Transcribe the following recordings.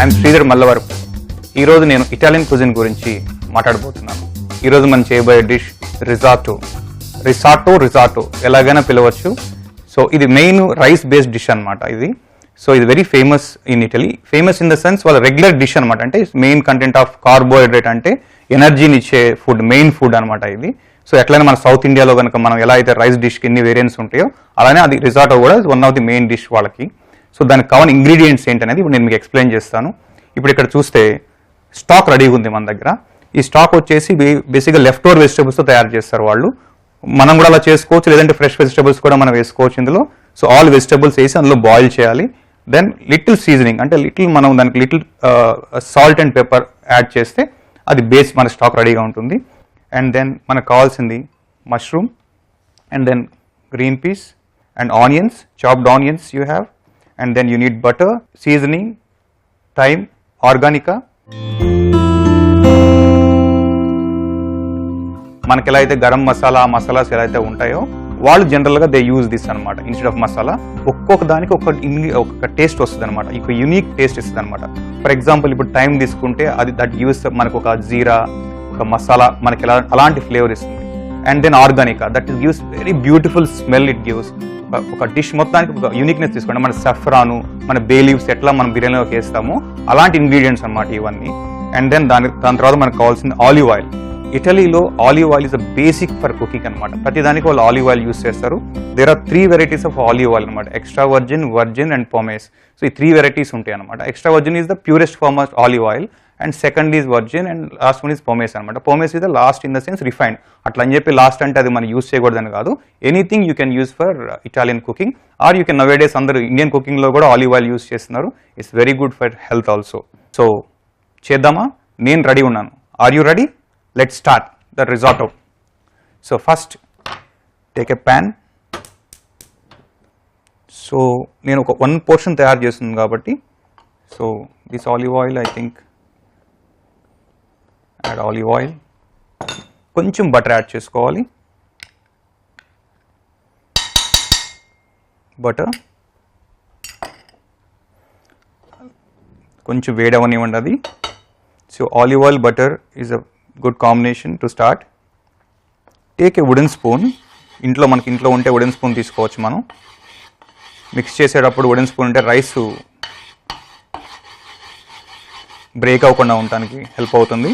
I'm Sridhar Mallavarapu. ఈరోజు నేను Italian cuisine గురించి మాట్లాడబోతున్నాను. ఈరోజు మనం చేయబోయే డిష్ రిసాటో ఎలాగైనా పిలవచ్చు. సో ఇది మెయిన్ రైస్ బేస్డ్ డిష్ అనమాట ఇది. సో ఇది very famous in Italy. Famous in the sense వాళ్ళ రెగ్యులర్ డిష్ అనమాట. అంటే మెయిన్ కంటెంట్ ఆఫ్ కార్బోహైడ్రేట్, అంటే ఎనర్జీని ఇచ్చే ఫుడ్, మెయిన్ ఫుడ్ అనమాట ఇది. సో ఎట్లయినా మన సౌత్ ఇండియాలో కనుక మనం ఎలా అయితే రైస్ డిష్కి ఎన్ని వేరియంట్స్ ఉంటాయో అలానే అది రిసాటో కూడా one of the main dish వాళ్ళకి. సో దానికి కావాల్సిన ఇంగ్రీడియంట్స్ ఏంటనేది ఇప్పుడు నేను మీకు ఎక్స్ప్లెయిన్ చేస్తాను. ఇప్పుడు ఇక్కడ చూస్తే స్టాక్ రెడీగా ఉంది మన దగ్గర. ఈ స్టాక్ వచ్చేసి బేసిక్గా లెఫ్ట్ ఓవర్ వెజిటబుల్స్తో తయారు చేస్తారు వాళ్ళు. మనం కూడా అలా చేసుకోవచ్చు, లేదంటే ఫ్రెష్ వెజిటబుల్స్ కూడా మనం వేసుకోవచ్చు ఇందులో. సో ఆల్ వెజిటబుల్స్ వేసి అందులో బాయిల్ చేయాలి. దెన్ లిటిల్ సీజనింగ్, అంటే మనం దానికి little salt and pepper add చేస్తే అది బేస్ మన స్టాక్ రెడీగా ఉంటుంది. అండ్ దెన్ మనకు కావాల్సింది mushroom, and then green peas and onions, chopped onions you have. And then you need butter, seasoning, thyme, oregano. మనకి ఎలా అయితే గరం మసాలాస్ ఎలా అయితే ఉంటాయో వాళ్ళు జనరల్గా దే యూజ్ దిస్ అనమాట ఇన్స్టెడ్ ఆఫ్ మసాలా. ఒక్కొక్క దానికి ఒక్కొక్క టేస్ట్ వస్తుంది అనమాట, ఒక యూనిక్ టేస్ట్ ఇస్తుంది అనమాట. ఫర్ ఎగ్జాంపుల్ ఇప్పుడు టైం తీసుకుంటే అది దట్ యూస్ మనకు ఒక జీరా, ఒక మసాలా మనకి అలాంటి ఫ్లేవర్ ఇస్తుంది. And then oregano, that is gives very beautiful smell. It gives ఒక డిష్ మొత్తానికి ఒక యూనిక్నెస్ తీసుకోండి. మన సఫ్రాను, మన బే లీవ్స్ ఎట్లా మనం బిర్యానీలోకి వేస్తామో అలాంటి ఇంగ్రీడియంట్స్ అనమాట ఇవన్నీ. అండ్ దెన్ దాని తర్వాత మనకు కావాల్సింది ఆలివ్ ఆయిల్. ఇటలీలో olive oil is a basic for cooking అనమాట. ప్రతిదానికి వాళ్ళు ఆలివ్ ఆయిల్ యూస్ చేస్తారు. There are 3 varieties of olive oil అనమాట, extra virgin and pomace. So ఈ 3 వెరైటీస్ ఉంటాయి అనమాట. Extra virgin is the purest form of olive oil, and second is virgin, and last one is pomace అనమాట. Pomace is the last in the sense refined. అట్లా అని చెప్పి last అంటే అది మనం యూస్ చేయకూడదని కాదు. Anything you can use for Italian cooking, or you can nowadays అందరూ ఇండియన్ కుకింగ్లో కూడా ఆలివ్ ఆయిల్ యూస్ చేస్తున్నారు. It's very good for health also. So చేద్దామా? నేను రెడీ ఉన్నాను. Are you ready? Let's start the risotto. So first take a pan. So నేను ఒక 1 portion తయారు చేస్తున్నాను కాబట్టి, so this olive oil I think add olive oil, కొంచెం butter add చేసుకోవాలి. బటర్ కొంచెం వేడవనివ్వండి అది. So olive oil butter is a good combination to start. Take a wooden spoon. మనకి ఇంట్లో ఉంటే వుడెన్ స్పూన్ తీసుకోవచ్చు. మనం మిక్స్ చేసేటప్పుడు వుడెన్ స్పూన్ ఉంటే రైస్ బ్రేక్ అవ్వకుండా ఉండటానికి హెల్ప్ అవుతుంది.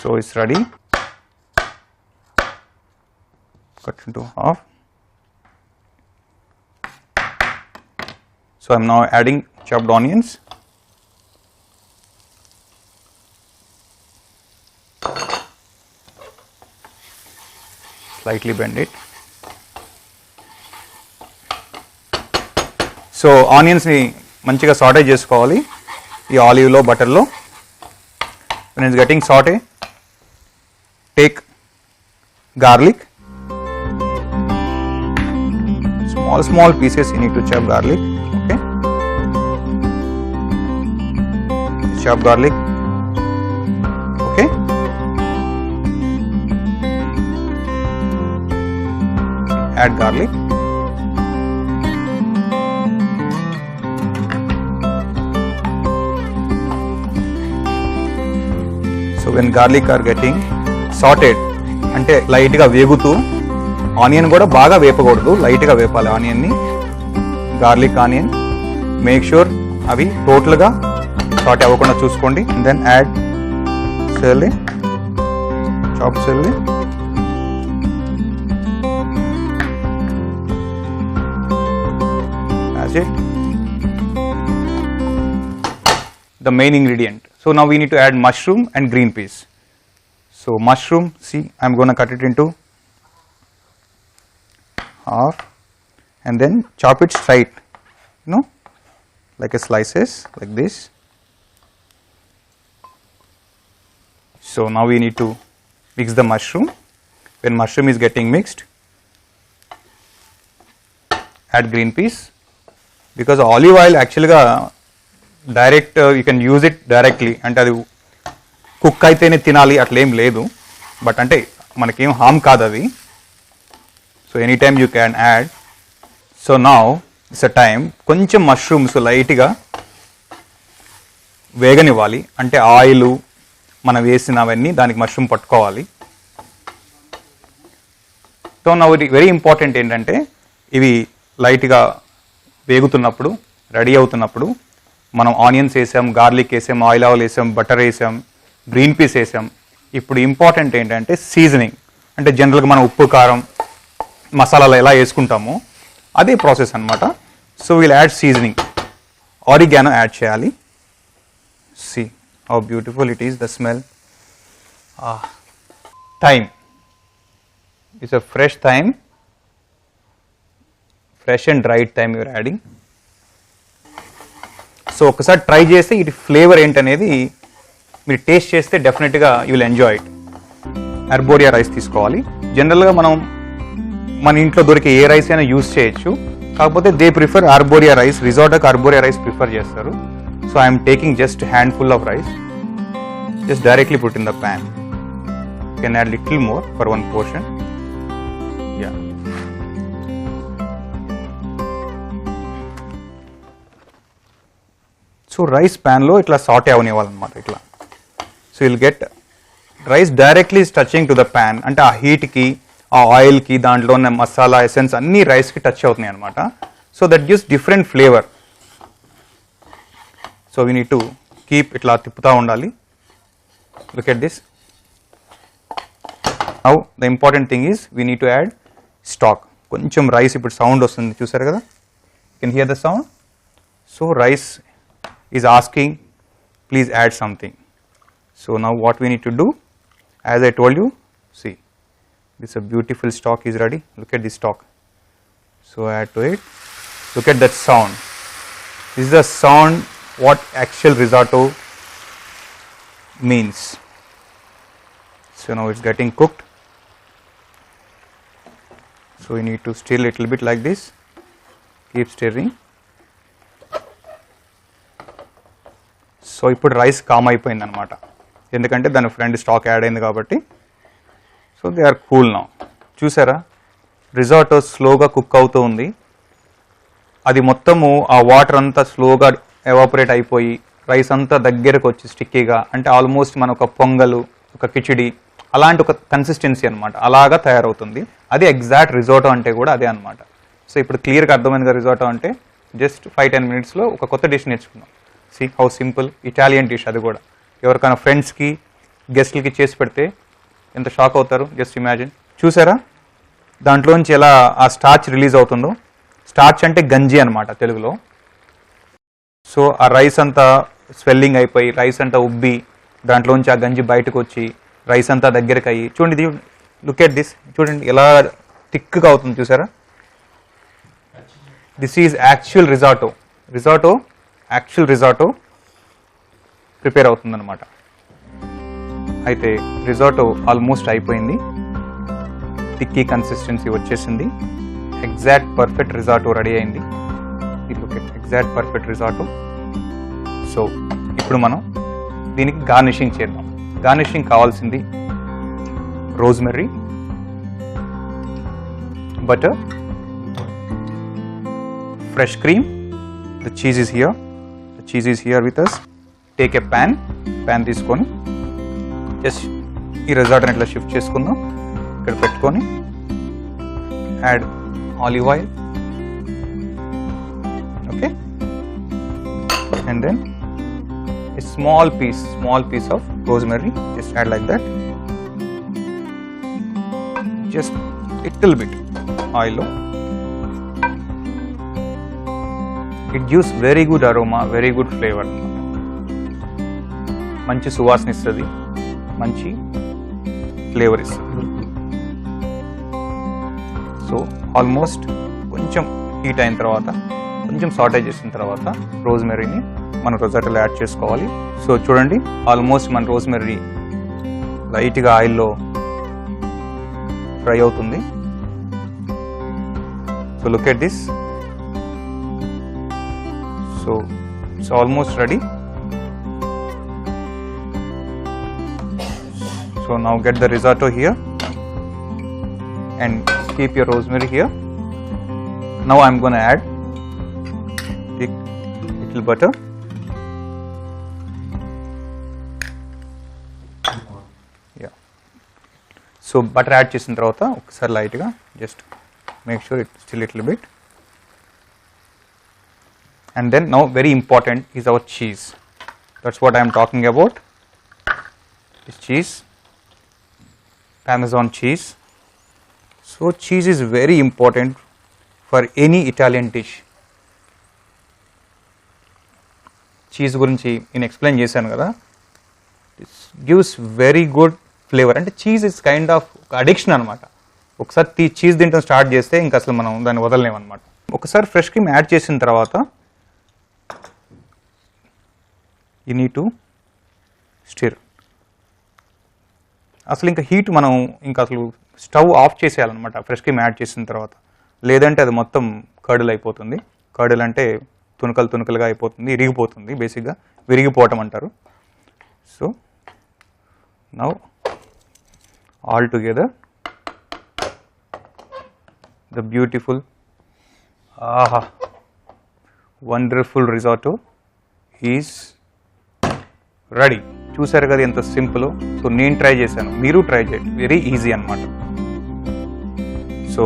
So it's ready. Cut into half. So I'm now adding chopped onions. Slightly bend it. So ఆనియన్స్ని మంచిగా సాటే చేసుకోవాలి ఈ ఆలివ్లో, బటర్లో. when it's getting saute, take garlic. Small pieces you need to chop garlic. Okay, chop garlic. Okay, add garlic. So when garlic are getting sauteed, అంటే లైట్గా వేగుతూ, onion కూడా బాగా వేపకూడదు, లైట్గా వేపాలి ఆనియన్ని. గార్లిక్, ఆనియన్, మేక్ షూర్ అవి టోటల్గా సాటే అవ్వకుండా చూసుకోండి. Then add celery, chopped celery. That's it. The main ingredient. So now we need to add mushroom and green peas. So mushroom, see, I'm going to cut it into half and then chop it straight, like a slices, like this. So now we need to mix the mushroom. When mushroom is getting mixed, add green peas. Because olive oil actually direct, you can use it directly. అంటే అది cook అయితేనే తినాలి అట్లా ఏం లేదు, but అంటే మనకేం హామ్ కాదు అది. So any time you can add. So now it's a time కొంచెం మష్రూమ్స్ లైట్గా వేగనివ్వాలి, అంటే ఆయిల్ మనం వేసినవన్నీ దానికి మష్రూమ్ పట్టుకోవాలి. సో నా వెరీ ఇంపార్టెంట్ ఏంటంటే ఇవి లైట్గా వేగుతున్నప్పుడు, రెడీ అవుతున్నప్పుడు మనం ఆనియన్స్ వేసాం, గార్లిక్ వేసాం, ఆయిల్ వేసాం, బటర్ వేసాం, గ్రీన్ పీస్ వేసాం. ఇప్పుడు ఇంపార్టెంట్ ఏంటంటే సీజనింగ్, అంటే జనరల్గా మనం ఉప్పు, కారం, మసాలాలు ఎలా వేసుకుంటామో అదే ప్రాసెస్ అనమాట. So we'll add seasoning, oregano add చేయాలి. See how beautiful it is, the smell. Thyme. It's a fresh thyme, fresh and dried thyme you are adding. So ఒకసారి ట్రై చేస్తే ఇది ఫ్లేవర్ ఏంటనేది మీరు టేస్ట్ చేస్తే డెఫినెట్గా you will enjoy it. Arborio rice తీసుకోవాలి. జనరల్గా మనం మన ఇంట్లో దొరికే ఏ రైస్ అయినా యూస్ చేయొచ్చు, కాకపోతే దే ప్రిఫర్ అర్బోరియా రైస్. రిసార్ట్కి అర్బోరియా రైస్ ప్రిఫర్ చేస్తారు. So I am taking just a handful of rice, just directly put in the pan. You can add little more for one portion. Yeah. So rice pan lo itla saute avanivalannamata itla. So you'll get rice directly is touching to the pan, ante aa heat ki, aa oil ki, dantlo unna masala essence anni rice ki touch avutunayi annamata. So that gives different flavor. So we need to keep itla tipputa undali. Look at this. Now the important thing is we need to add stock. Koncham rice ippudu sound ostundi chusaru kada, you can hear the sound. So rice is asking please add something. So now what we need to do, as I told you, see this a beautiful stock is ready. Look at this stock. So add to it. Look at that sound. This is the sound what actual risotto means. So now it's getting cooked. So we need to stir a little bit like this. Keep stirring. So ఇప్పుడు rice calm అయిపోయింది అనమాట, ఎందుకంటే దాని ఫ్రెండ్ stock add అయింది కాబట్టి. So they are cool now. చూసారా risotto స్లోగా కుక్ అవుతూ ఉంది. అది మొత్తము ఆ వాటర్ అంతా స్లోగా ఎవాపరేట్ అయిపోయి రైస్ అంతా దగ్గరకు వచ్చి స్టిక్కీగా, అంటే ఆల్మోస్ట్ మన ఒక పొంగలు, ఒక కిచిడి అలాంటి ఒక కన్సిస్టెన్సీ అనమాట, అలాగా తయారవుతుంది. అది ఎగ్జాక్ట్ రిజోటో అంటే కూడా అదే అనమాట. సో ఇప్పుడు క్లియర్గా అర్థమైందిగా రిజోటో అంటే జస్ట్ 5-10 minutesలో ఒక కొత్త డిష్ నేర్చుకున్నాం. See how simple, Italian dish. అది కూడా ఎవరికైనా ఫ్రెండ్స్కి, గెస్ట్లకి చేసి పెడితే ఎంత షాక్ అవుతారు, జస్ట్ ఇమాజిన్. చూసారా దాంట్లోంచి ఎలా ఆ స్టార్చ్ రిలీజ్ అవుతుందో. స్టార్చ్ అంటే గంజి అనమాట తెలుగులో. సో ఆ రైస్ అంతా స్వెల్లింగ్ అయిపోయి, రైస్ అంతా ఉబ్బి, దాంట్లోంచి ఆ గంజి బయటకు వచ్చి రైస్ అంతా దగ్గరికి అయ్యి, చూడండి ఇది, లుక్ ఎట్ దిస్, చూడండి ఎలా థిక్గా అవుతుంది చూసారా. This is actual risotto. Actual risotto prepare అవుతుంది అనమాట. అయితే రిజాటో ఆల్మోస్ట్ అయిపోయింది, టిక్కీ కన్సిస్టెన్సీ వచ్చేసింది, ఎగ్జాక్ట్ పర్ఫెక్ట్ రిజాటో రెడీ అయింది. Exact perfect risotto. సో ఇప్పుడు మనం దీనికి గార్నిషింగ్ చేద్దాం. గార్నిషింగ్ కావాల్సింది rosemary, butter, fresh cream, the cheese is here with us. Take a pan తీసుకొని జస్ట్ ఈ రిజార్ట్ని ఇట్లా షిఫ్ట్ చేసుకుందాం. ఇక్కడ పెట్టుకొని add olive oil, okay, and then a small piece of rosemary, just add like that, just little bit oil. It gives very good aroma, very good flavor. మంచి సువాసన ఇస్తుంది, మంచి ఫ్లేవర్ ఇస్తుంది. సో ఆల్మోస్ట్ కొంచెం heat అయిన తర్వాత, కొంచెం సాటే చేసిన తర్వాత రోజ్మెర్రీని మనం రిజాటోలో యాడ్ చేసుకోవాలి. సో చూడండి ఆల్మోస్ట్ మన రోజ్మెర్రీ లైట్గా ఆయిల్లో ఫ్రై అవుతుంది. So look at this. So it's almost ready. So now get the risotto here and keep your rosemary here. Now I am going to add little butter. So butter add చేసిన తర్వాత ఒకసారి లైట్గా just make sure it still little bit. And then now very important is our cheese. That's what I am talking about. This cheese, Parmesan cheese. So cheese is very important for any Italian dish. Cheese గురించి నేను explain చేశాను కదా. This gives very good flavor. అంటే cheese is kind of addiction అనమాట. ఒకసారి cheese తింటాం start చేస్తే ఇంకా అసలు మనం దాన్ని వదలలేమన్నమాట. ఒకసారి ఫ్రెష్ క్రీమ్ యాడ్ చేసిన తర్వాత you need to stir. అసలు ఇంకా హీట్ మనం ఇంకా అసలు స్టవ్ ఆఫ్ చేసేయాలన్నమాట ఫ్రెష్ క్రీమ్ యాడ్ చేసిన తర్వాత, లేదంటే అది మొత్తం కర్డల్ అయిపోతుంది. కర్డల్ అంటే తునకలుగా అయిపోతుంది, ఇరిగిపోతుంది, బేసిక్గా విరిగిపోవటం అంటారు. So now all together the beautiful wonderful risotto is ready. చూసారు కదా ఎంత సింపుల్. సో నేను ట్రై చేశాను, మీరు ట్రై చేయండి, వెరీ ఈజీ అనమాట. సో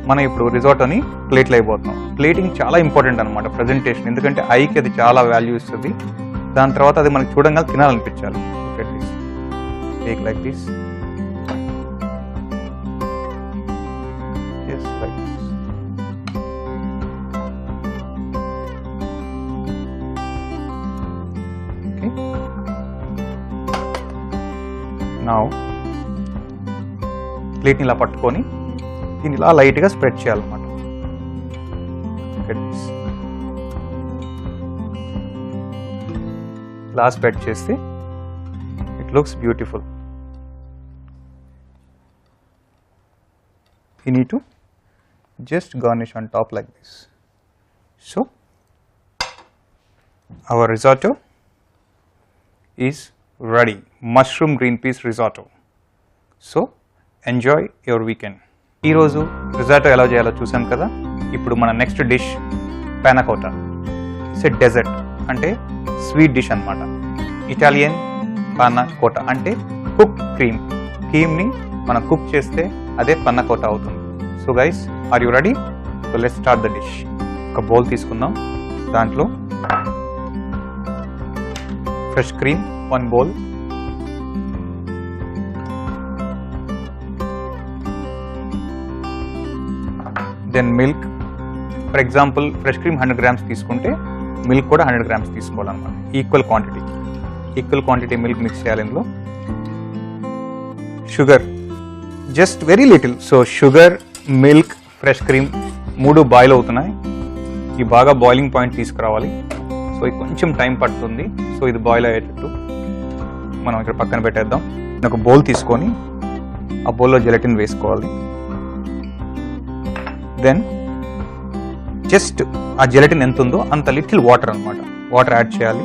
మనం ఇప్పుడు రిసార్టోని ప్లేట్లో అయిపోతున్నాం. ప్లేటింగ్ చాలా ఇంపార్టెంట్ అనమాట, ప్రజెంటేషన్. ఎందుకంటే ఐకి అది చాలా వాల్యూ ఇస్తుంది. దాని తర్వాత అది మనకి చూడంగా తినాలనిపించాలి. Take like this, like this. Now ప్లేట్ని ఇలా పట్టుకొని దీన్ని ఇలా లైట్గా స్ప్రెడ్ చేయాలన్నమాట. ఇలా స్ప్రెడ్ చేస్తే it looks beautiful. You need to just garnish on top like this. So our risotto is ready. Mushroom green peas risotto. So enjoy your weekend. ఈ రోజు రిసార్టో ఎలా చేయాలో చూసాం కదా. ఇప్పుడు మన next dish panna cotta. It's a dessert, అంటే sweet dish అన్నమాట. ఇటాలియన్ పానాకోటా అంటే కుక్ క్రీమ్ని మనం కుక్ చేస్తే అదే పానాకోటా అవుతుంది. So guys, are you ready? So let's start the dish. ఒక బౌల్ తీసుకుందాం. దాంట్లో fresh cream 1 bowl, then milk. For example, fresh cream 100 grams తీసుకుంటే మిల్క్ కూడా 100 grams తీసుకోవాలన్నమాట. ఈక్వల్ క్వాంటిటీ మిల్క్ మిక్స్ చేయాలి. ఇందులో sugar just very little. So sugar, milk, fresh cream 3 boil అవుతున్నాయి. ఈ బాగా బాయిలింగ్ పాయింట్ తీసుకురావాలి. సో ఇది కొంచెం టైం పడుతుంది. సో ఇది బాయిల్ అయ్యేటట్టు మనం ఇక్కడ పక్కన పెట్టేద్దాం. ఒక బౌల్ తీసుకొని ఆ బౌల్లో జెలటిన్ వేసుకోవాలి. దెన్ జస్ట్ ఆ జెలటిన్ ఎంత ఉందో అంత లిటిల్ వాటర్ అనమాట, వాటర్ యాడ్ చేయాలి.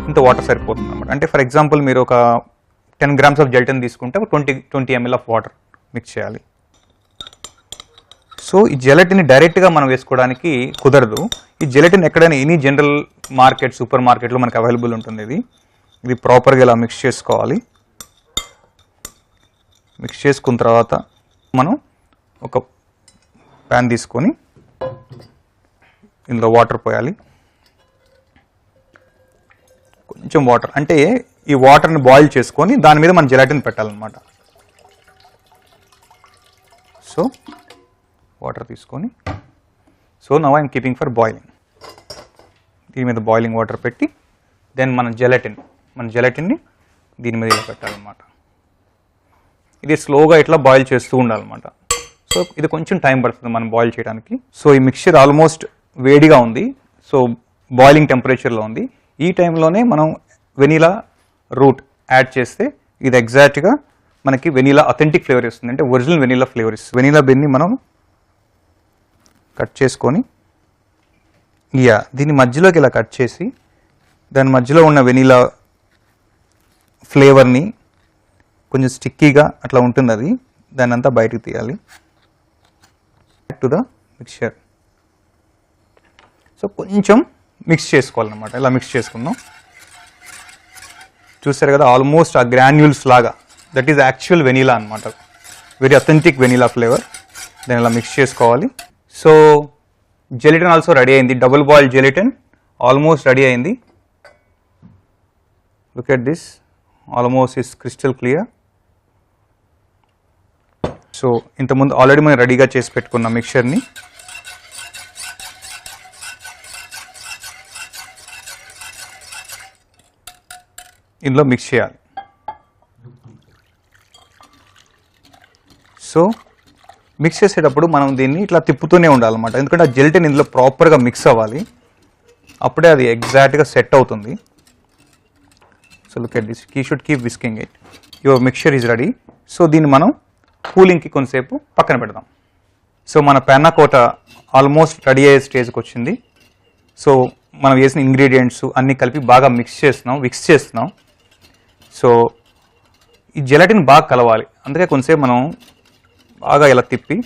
ఇంత వాటర్ సరిపోతుంది అనమాట. అంటే ఫర్ ఎగ్జాంపుల్ మీరు ఒక 10 grams ఆఫ్ జెలటిన్ తీసుకుంటే 20 ml ఆఫ్ వాటర్ మిక్స్ చేయాలి. సో ఈ జెలటిన్ డైరెక్ట్గా మనం వేసుకోవడానికి కుదరదు. ఈ జెలటిన్ ఎక్కడైనా ఎనీ జనరల్ మార్కెట్, సూపర్ మార్కెట్లో మనకు అవైలబుల్ ఉంటుంది. ఇది ప్రాపర్గా ఇలా మిక్స్ చేసుకోవాలి. మిక్స్ చేసుకున్న తర్వాత మనం ఒక ప్యాన్ తీసుకొని ఇందులో వాటర్ పోయాలి. కొంచెం వాటర్, అంటే ఈ వాటర్ని బాయిల్ చేసుకొని దాని మీద మనం జెలటిన్ పెట్టాలన్నమాట. సో వాటర్ తీసుకొని, so now I'm keeping for boiling. దీని మీద బాయిలింగ్ వాటర్ పెట్టి దెన్ మన జెలటిన్ని దీని మీద ఇలా పెట్టాలన్నమాట. ఇది స్లోగా ఇట్లా బాయిల్ చేస్తూ ఉండాలన్నమాట. సో ఇది కొంచెం టైం పడుతుంది మనం బాయిల్ చేయడానికి. సో ఈ మిక్చర్ ఆల్మోస్ట్ వేడిగా ఉంది. సో బాయిలింగ్ టెంపరేచర్లో ఉంది. ఈ టైంలోనే మనం వెనీలా రూట్ యాడ్ చేస్తే ఇది ఎగ్జాక్ట్గా మనకి వెనీలా అథెంటిక్ ఫ్లేవర్ ఇస్తుంది. అంటే ఒరిజినల్ వెనీలా ఫ్లేవర్ ఇస్తుంది. వెనీలా బెన్ని మనం కట్ చేసుకొని దీని మధ్యలోకి ఇలా కట్ చేసి దాని మధ్యలో ఉన్న వెనీలా ఫ్లేవర్ని కొంచెం స్టిక్కీగా అట్లా ఉంటుంది, అది దాన్ని అంతా బయటకు తీయాలి. To the mixture. సో కొంచెం మిక్స్ చేసుకోవాలన్నమాట. ఇలా మిక్స్ చేసుకుందాం. చూసారు కదా, ఆల్మోస్ట్ ఆ గ్రాన్యూల్స్ లాగా, దట్ ఈస్ యాక్చువల్ వెనీలా అనమాట. Very authentic vanilla flavour. దాన్ని ఇలా మిక్స్ చేసుకోవాలి. సో జెలిటిన్ ఆల్సో రెడీ అయింది. Double boiled gelatin almost ready అయింది. Look at this, almost is crystal clear. So ఇంతకుముందు ఆల్రెడీ మనం రెడీగా చేసి పెట్టుకున్న మిక్చర్ని ఇందులో మిక్స్ చేయాలి. సో మిక్స్ చేసేటప్పుడు మనం దీన్ని ఇట్లా తిప్పుతూనే ఉండాలన్నమాట. ఎందుకంటే ఆ జెలిటిన్ ఇందులో ప్రాపర్గా మిక్స్ అవ్వాలి. అప్పుడే అది ఎగ్జాక్ట్గా సెట్ అవుతుంది. So look at this, you should keep whisking it. Your mixture is ready. So దీన్ని మనం కూలింగ్కి కొంతసేపు పక్కన పెడదాం. సో మన పెన్నా కోటా ఆల్మోస్ట్ రెడీ అయ్యే స్టేజ్కి వచ్చింది. సో మనం వేసిన ఇంగ్రీడియంట్స్ అన్నీ కలిపి బాగా మిక్స్ చేస్తున్నాం. సో ఈ జెలటిన్ బాగా కలవాలి. అందుకే కొంతసేపు మనం బాగా ఇలా తిప్పి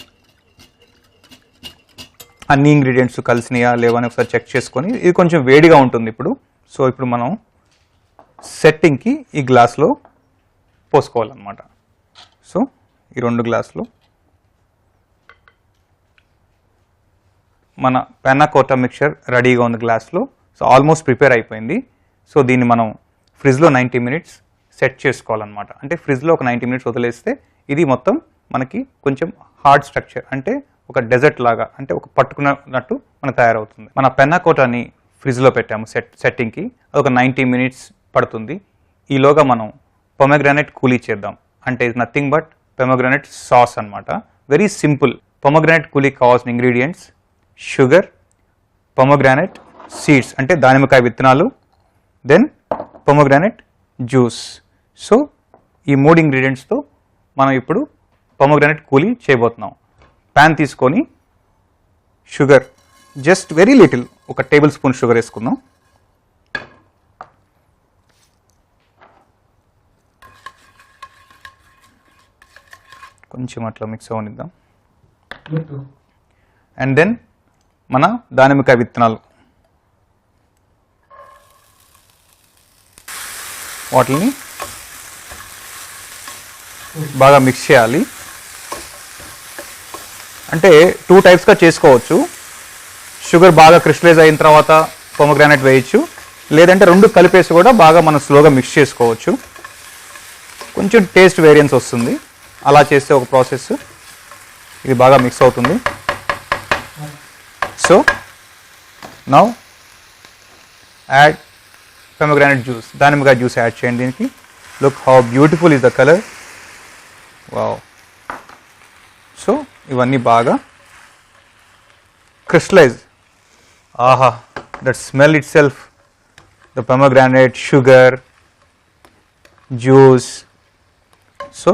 అన్ని ఇంగ్రీడియంట్స్ కలిసినాయా లేవా అని ఒకసారి చెక్ చేసుకొని, ఇది కొంచెం వేడిగా ఉంటుంది ఇప్పుడు. సో ఇప్పుడు మనం సెట్టింగ్కి ఈ గ్లాస్లో పోసుకోవాలన్నమాట. సో ఈ 2 గ్లాసులు మన పెన్నా కోటా మిక్చర్ రెడీగా ఉంది గ్లాస్లో. సో ఆల్మోస్ట్ ప్రిపేర్ అయిపోయింది. సో దీన్ని మనం ఫ్రిడ్జ్లో 90 మినిట్స్ సెట్ చేసుకోవాలన్నమాట. అంటే ఫ్రిడ్జ్లో ఒక 90 మినిట్స్ వదిలేస్తే ఇది మొత్తం మనకి కొంచెం హార్డ్ స్ట్రక్చర్, అంటే ఒక డెజర్ట్ లాగా, అంటే ఒక పట్టుకున్నట్టు మనకు తయారవుతుంది. మన పెన్నా కోటాని ఫ్రిడ్జ్లో పెట్టాము సెట్టింగ్కి. అది ఒక 90 మినిట్స్ పడుతుంది. ఈలోగా మనం పొమగ్రానైట్ కూలీ చేద్దాం. అంటే ఇది నథింగ్ బట్ పొమగ్రానైట్ సాస్ అనమాట. Very simple. పొమగ్రానైట్ కూలీ కావాల్సిన ఇంగ్రీడియంట్స్: షుగర్, పొమగ్రానైట్ సీడ్స్ అంటే దానిమ్మకాయ విత్తనాలు, దెన్ పొమగ్రానైట్ జ్యూస్. సో ఈ 3 ఇంగ్రీడియంట్స్తో మనం ఇప్పుడు పొమగ్రానైట్ కూలీ చేయబోతున్నాం. ప్యాన్ తీసుకొని షుగర్ జస్ట్ వెరీ లిటిల్, ఒక టేబుల్ స్పూన్ షుగర్ వేసుకుందాం. కొంచెం అట్లా మిక్స్ అవనిద్దాం. అండ్ దెన్ మన దానిమ్మకాయ విత్తనాలు, వాటిని బాగా మిక్స్ చేయాలి. అంటే 2 టైప్స్గా చేసుకోవచ్చు. షుగర్ బాగా క్రిస్టలైజ్ అయిన తర్వాత పొమగ్రానైట్ వేయచ్చు, లేదంటే 2 కలిపేసి కూడా బాగా మనం స్లోగా మిక్స్ చేసుకోవచ్చు. కొంచెం టేస్ట్ వేరియన్స్ వస్తుంది అలా చేస్తే ఒక ప్రాసెస్. ఇది బాగా మిక్స్ అవుతుంది. So now add pomegranate juice, దానిమ్మకాయ జ్యూస్ యాడ్ చేయండి దీనికి. Look how beautiful is the colour. Wow. So ఇవన్నీ బాగా క్రిస్టలైజ్. ఆహా, that smell itself, the pomegranate, sugar, juice. So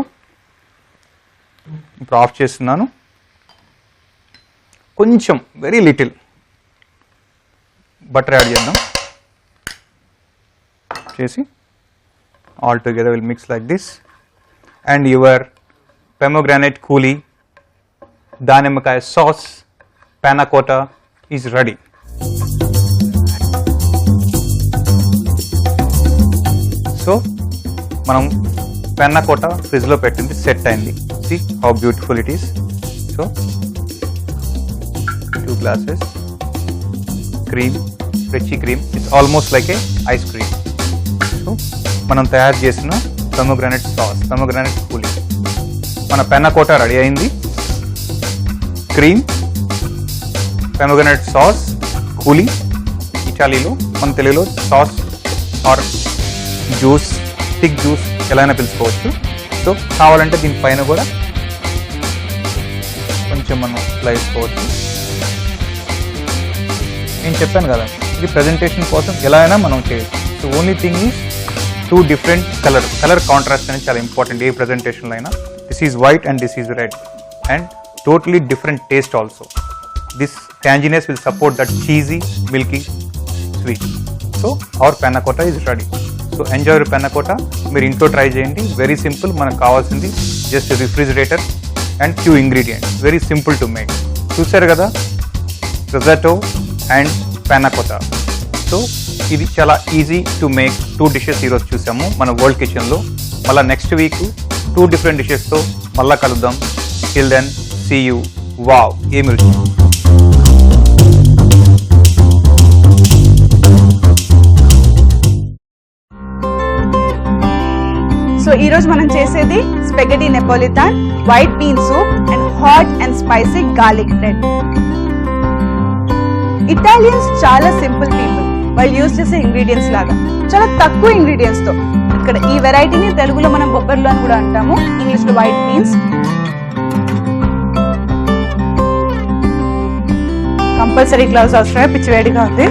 ఇప్పుడు ఆఫ్ చేస్తున్నాను. కొంచెం వెరీ లిటిల్ బటర్ యాడ్ చేద్దాం. చేసి all together will mix like this. And your pomegranate coulis దానిమ్మకాయ sauce panna cotta is ready. So మనం panna quota ఫ్రిడ్జ్లో పెట్టింది set అయింది. See how beautiful it is. So 2 glasses cream, Freshy cream. It's almost like a ice cream. So మనం తయారు చేసిన pomegranate sauce, pomegranate coulis, మన panna cotta ready అయింది. Cream, pomegranate sauce, coulis, ఇటాలీలో, మన తెలుగులో sauce or juice, thick juice ఎలా అయినా పిలుచుకోవచ్చు. సో కావాలంటే దీనిపైన కూడా కొంచెం మనం వేసుకోవచ్చు. నేను చెప్పాను కదా, ఇది ప్రజెంటేషన్ కోసం ఎలా అయినా మనం చేయొచ్చు. So only thing is 2 different colour contrast అనేది చాలా ఇంపార్టెంట్ ఏ ప్రజెంటేషన్లో అయినా. This is white and this is red and totally different taste also. This tanginess will support that cheesy, milky, sweet. So our panna cotta is ready. So enjoy panna cotta. మీరు ఇంట్లో try చేయండి. Very simple. మనకు కావాల్సింది just refrigerator and few ingredients, very simple to make. చూసారు కదా, రిజాటో and పానాకోటా. So ఇది చాలా easy to make. 2 dishes ఈరోజు చూసాము మన వరల్డ్ కిచెన్లో. మళ్ళీ నెక్స్ట్ వీక్ 2 డిఫరెంట్ డిషెస్తో మళ్ళీ కలుద్దాం. Till then see you. Wow, ఏమి రుచి. సో ఈ రోజు మనం చేసేది spaghetti Napolitan, white bean soup and hot and spicy garlic bread. Italians చాలా సింపుల్ పీపుల్. వాళ్ళు యూజ్ చేసే ఇంగ్రీడియంట్స్ లాగా చాలా తక్కువ ఇంగ్రీడియంట్స్ తో ఇక్కడ ఈ వెరైటీని తెలుగులో మనం బొబ్బర్లు అని కూడా అంటాము, ఇంగ్లీష్ లో వైట్ బీన్స్. కంపల్సరీ గ్లౌస్ అవసరం, పిచ్చి వేడిగా ఉంది.